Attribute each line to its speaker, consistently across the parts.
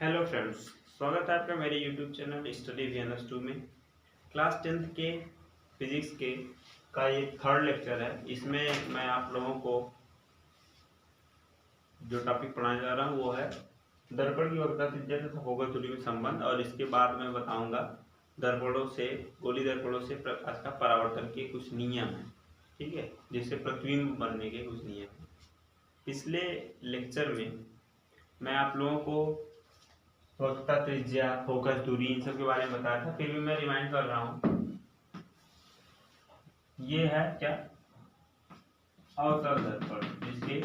Speaker 1: Hello friends, स्वागत है आपका मेरे यूट्यूब चैनल स्टडी VNS2 में। क्लास 10th के फिजिक्स के का ये थर्ड लेक्चर है। इसमें मैं आप लोगों को जो टॉपिक पढ़ाने जा रहा हूँ वो है दर्पण की वक्रता त्रिज्या तथा फोकस दूरी में संबंध, और इसके बाद मैं बताऊंगा दर्पणों से, गोली दर्पणों से प्रकाश का परावर्तन के कुछ नियम हैं, ठीक है, जिससे प्रतिबिंब बनने के कुछ नियम हैं। पिछले लेक्चर में मैं आप लोगों को वक्रता त्रिज्या, फोकस दूरी, इन सब के बारे में बताया था। फिर भी मैं रिमाइंड कर रहा हूँ, ये है क्या, अवतल दर्पण, जिसके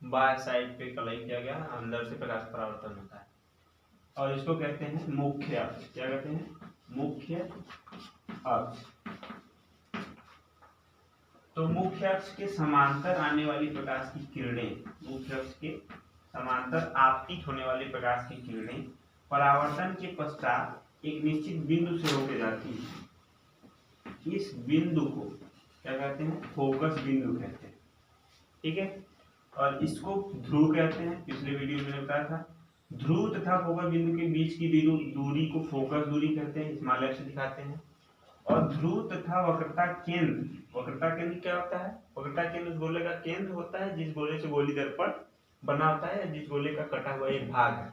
Speaker 1: बाएं साइड पे कलई किया गया, अंदर से प्रकाश परावर्तन होता है, और इसको कहते हैं मुख्य अक्ष। क्या कहते हैं? मुख्य अक्ष। तो मुख्य अक्ष के समांतर आने वाली प्रकाश की किरणें, मुख्य अक्ष के समांतर आपतित होने वाली प्रकाश की किरणें परावर्तन के पश्चात एक निश्चित बिंदु से होकर जाती है। इस बिंदु को क्या कहते हैं? फोकस बिंदु कहते हैं, ठीक है। और इसको ध्रुव कहते हैं। पिछले वीडियो में बताया था, ध्रुव तथा फोकस बिंदु के बीच की दूरी को फोकस दूरी कहते हैं, स्मॉल f से दिखाते हैं। और ध्रुव तथा वक्रता केंद्र, वक्रता केंद्र क्या होता है? वक्रता केंद्र उस गोले का केंद्र होता है जिस गोले से गोली दर्पण बना होता है, जिस गोले का कटा हुआ एक भाग है,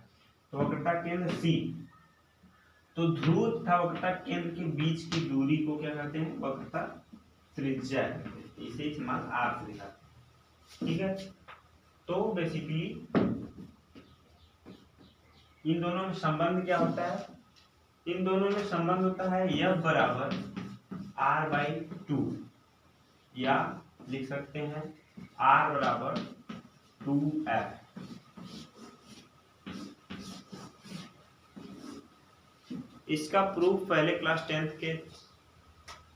Speaker 1: तो वक्रता केंद्र C। तो ध्रुव तथा वक्रता केंद्र के बीच की दूरी को क्या कहते हैं? वक्रता त्रिज्या कहते हैं। इसे स्मॉल r से दिखाते हैं, ठीक है। तो बेसिकली इन दोनों में संबंध क्या होता है? इन दोनों में संबंध होता है F बराबर r/2, या लिख सकते हैं r बराबर 2f। इसका प्रूफ पहले क्लास 10th के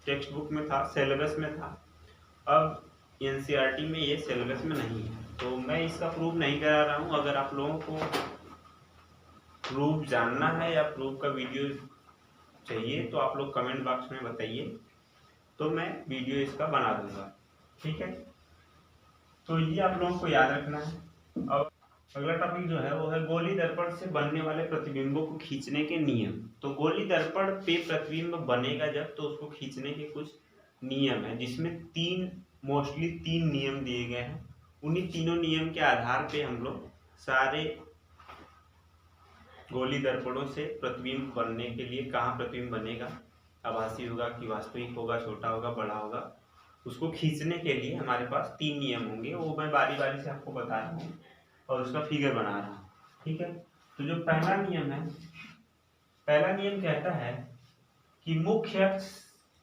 Speaker 1: टेक्स्ट बुक में था, सिलेबस में था। अब NCERT में ये सिलेबस में नहीं है, तो मैं इसका प्रूफ नहीं करा रहा हूँ। अगर आप लोगों को प्रूफ जानना है या प्रूफ का वीडियो चाहिए तो आप लोग कमेंट बॉक्स में बताइए, तो मैं वीडियो इसका बना दूंगा, ठीक है। तो ये आप लोगों को याद रखना है। अब अगला टॉपिक जो है वो है गोली दर्पण से बनने वाले प्रतिबिंबों को खींचने के नियम। तो गोली दर्पण पे प्रतिबिंब बनेगा जब, तो उसको खींचने के कुछ नियम है, जिसमें मोस्टली तीन नियम दिए गए हैं। उन्हीं तीनों नियम के आधार पे हम लोग सारे गोली दर्पणों से प्रतिबिंब बनने के लिए, कहाँ प्रतिबिंब बनेगा, आभासी होगा कि वास्तविक होगा, छोटा होगा, बड़ा होगा, उसको खींचने के लिए हमारे पास तीन नियम होंगे। वो मैं बारी बारी से आपको बता रहा हूँ और उसका फिगर बना रहा हूँ, ठीक है। तो जो पहला नियम है, पहला नियम कहता है कि मुख्य अक्ष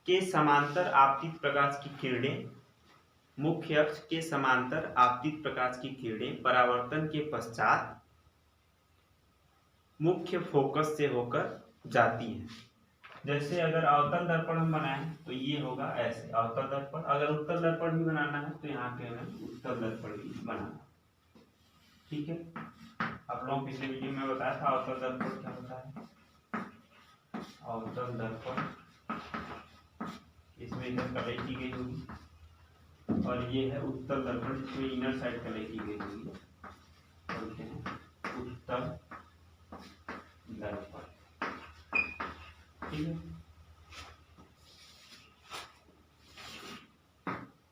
Speaker 1: के समांतर आपतित प्रकाश की किरणें, मुख्य अक्ष के समांतर आपतित प्रकाश की किरणें परावर्तन के पश्चात मुख्य फोकस से होकर जाती हैं। जैसे अगर अवतल दर्पण हम बनाएं तो ये होगा ऐसे अवतल दर्पण। अगर उत्तल दर्पण भी बनाना है तो यहाँ पे हमें उत्तल दर्पण भी बनाना, ठीक है। आप लोग पिछले वीडियो में बताया था अवतल दर्पण क्या होता है। अवतल दर्पण, इसमें इधर कलई की गई होगी, और ये है उत्तल दर्पण जिसमें इनर साइड कलई की गई होगी, बोलते हैं उत्तल दर्पण, ठीक है।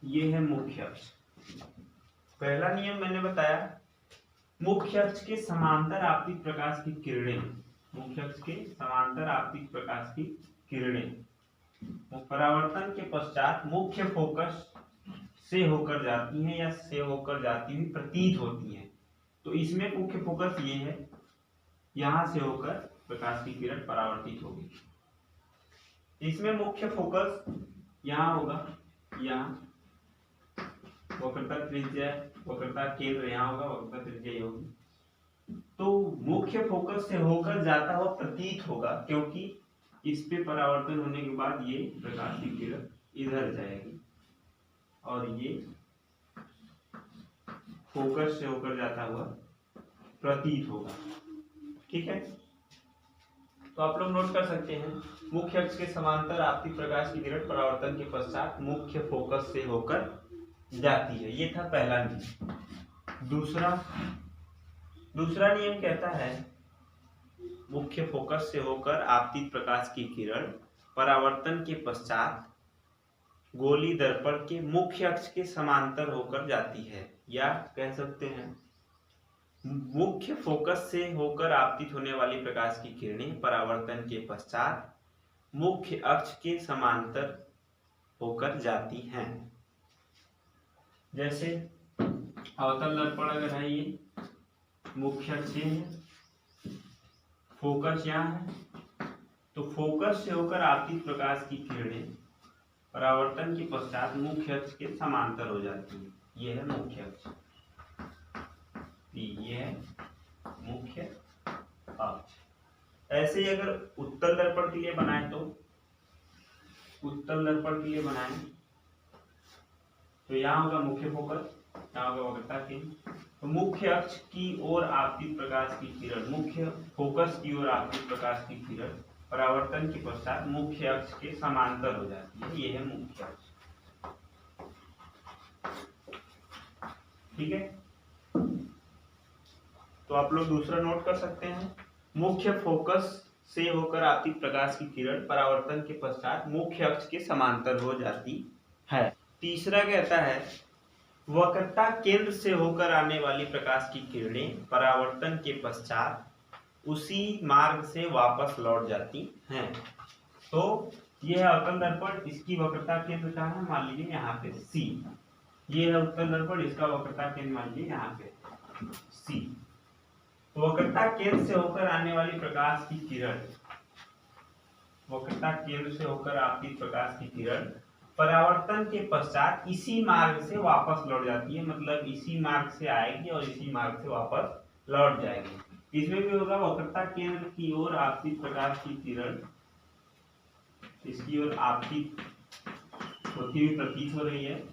Speaker 1: ये है मुख्य अक्ष। पहला नियम मैंने बताया, मुख्य अक्ष के समांतर आपतित प्रकाश की किरणें, मुख्य अक्ष के समांतर आपतित प्रकाश की किरणें परावर्तन के पश्चात मुख्य फोकस से होकर जाती हैं, या से होकर जाती हुई प्रतीत होती हैं। तो इसमें मुख्य फोकस ये है, यहां से होकर प्रकाश की किरण परावर्तित होगी। इसमें मुख्य फोकस यहाँ होगा, यहाँ वक्रता त्रिज्या, वक्रता केंद्र यहाँ होगा, वक्रता त्रिज्या ये होगी। तो मुख्य फोकस से होकर जाता हुआ प्रतीत होगा, क्योंकि इस पे परावर्तन होने के बाद ये प्रकाश की किरण इधर जाएगी और ये फोकस से होकर जाता हुआ प्रतीत होगा, ठीक है। तो आप लोग नोट कर सकते हैं, मुख्य अक्ष के समांतर आपतित प्रकाश की किरण परावर्तन के पश्चात मुख्य फोकस से होकर जाती है। ये था पहला नियम। दूसरा, दूसरा नियम कहता है मुख्य फोकस से होकर आपतित प्रकाश की किरण परावर्तन के पश्चात गोली दर्पण के मुख्य अक्ष के समांतर होकर जाती है, या कह सकते हैं मुख्य फोकस से होकर आपतित होने वाली प्रकाश की किरणें परावर्तन के पश्चात मुख्य अक्ष के समांतर होकर जाती हैं। जैसे अवतल दर्पण अगर है, ये मुख्य अक्ष है, फोकस यहाँ है, तो फोकस से होकर आपतित प्रकाश की किरणें परावर्तन के पश्चात मुख्य अक्ष के समांतर हो जाती है। यह है मुख्य अक्ष, ये है मुख्य अक्ष। ऐसे ही अगर उत्तल दर्पण के लिए बनाए तो उत्तल दर्पण के लिए बनाए तो यहाँ होगा मुख्य फोकस, यहाँ होगा वक्रता केंद्र। तो मुख्य अक्ष की ओर आपतित प्रकाश की किरण, मुख्य फोकस की ओर आपतित प्रकाश की किरण परावर्तन के पश्चात मुख्य अक्ष के समांतर हो जाती है। यह है मुख्य अक्ष। ठीक है, तो आप लोग दूसरा नोट कर सकते हैं, मुख्य फोकस से होकर आपतित प्रकाश की किरण परावर्तन के पश्चात मुख्य अक्ष के समांतर हो जाती है। तीसरा कहता है वक्रता केंद्र से होकर आने वाली प्रकाश की किरणें परावर्तन के पश्चात उसी मार्ग से वापस लौट जाती हैं। तो यह है अवतल दर्पण, इसकी वक्रता केंद्र कहाँ है, मान लीजिए यहाँ पे C। ये है उत्तल दर्पण, इसका वक्रता केंद्र मान लीजिए यहाँ पे C। तो वक्रता केंद्र से होकर आने वाली प्रकाश की किरण, वक्रता केंद्र से होकर आपतित प्रकाश की किरण परावर्तन के पश्चात इसी मार्ग से वापस लौट जाती है। मतलब इसी मार्ग से आएगी और इसी मार्ग से वापस लौट जाएगी। इसमें भी होगा वक्रता केंद्र की ओर आपतित प्रकाश की किरण इसकी ओर आपतित होती हुई प्रतीत हो रही है,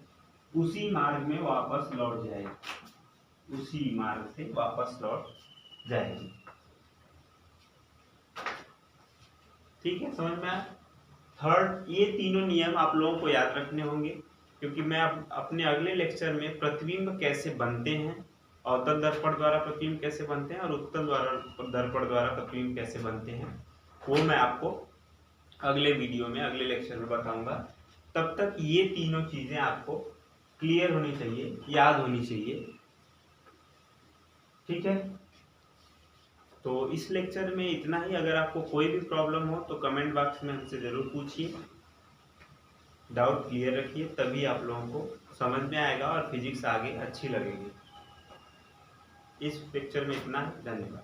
Speaker 1: उसी मार्ग में वापस लौट जाएगी, उसी मार्ग से वापस लौट जाएगी। ठीक है, समझ में आया। थर्ड, ये तीनों नियम आप लोगों को याद रखने होंगे, क्योंकि मैं अपने अगले लेक्चर में प्रतिबिंब कैसे बनते हैं, अवतल दर्पण द्वारा प्रतिबिंब कैसे बनते हैं और उत्तल दर्पण द्वारा प्रतिबिंब कैसे बनते हैं, वो मैं आपको अगले वीडियो में, अगले लेक्चर में बताऊंगा। तब तक ये तीनों चीजें आपको क्लियर होनी चाहिए, याद होनी चाहिए। ठीक है, तो इस लेक्चर में इतना ही। अगर आपको कोई भी प्रॉब्लम हो तो कमेंट बॉक्स में हमसे जरूर पूछिए, डाउट क्लियर रखिए, तभी आप लोगों को समझ में आएगा और फिजिक्स आगे अच्छी लगेगी। इस लेक्चर में इतना ही, धन्यवाद।